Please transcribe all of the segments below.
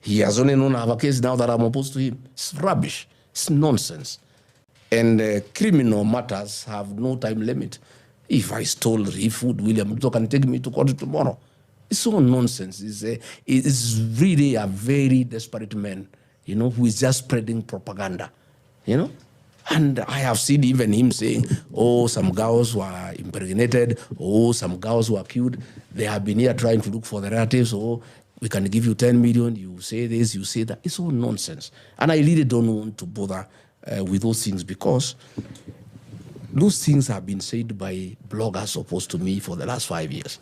He has only known I have a case now that I'm opposed to him. It's rubbish. It's nonsense. And criminal matters have no time limit. If I stole food, William Ruto can take me to court tomorrow. It's all nonsense. It's really a very desperate man, who is just spreading propaganda, And I have seen even him saying, oh, some girls were impregnated, oh, some girls were killed. They have been here trying to look for the relatives, oh, we can give you 10 million, you say this, you say that. It's all nonsense. And I really don't want to bother with those things because those things have been said by bloggers opposed to me for the last 5 years.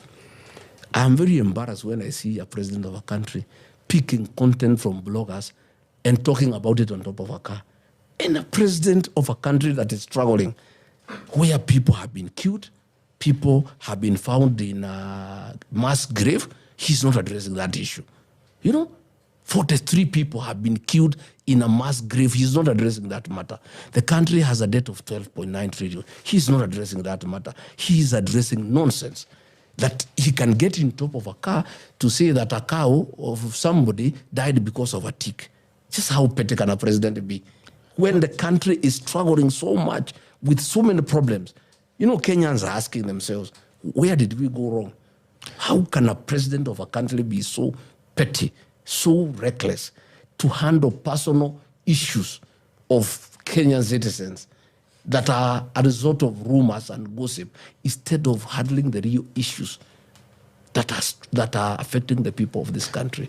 I'm very embarrassed when I see a president of a country picking content from bloggers and talking about it on top of a car. And a president of a country that is struggling, where people have been killed, people have been found in a mass grave, he's not addressing that issue. 43 people have been killed in a mass grave. He's not addressing that matter. The country has a debt of 12.9 trillion. He's not addressing that matter. He's addressing nonsense. That he can get in top of a car to say that a cow of somebody died because of a tick. Just how petty can a president be? When the country is struggling so much with so many problems. Kenyans are asking themselves, where did we go wrong? How can a president of a country be so petty, so reckless to handle personal issues of Kenyan citizens that are a result of rumors and gossip instead of handling the real issues that are affecting the people of this country?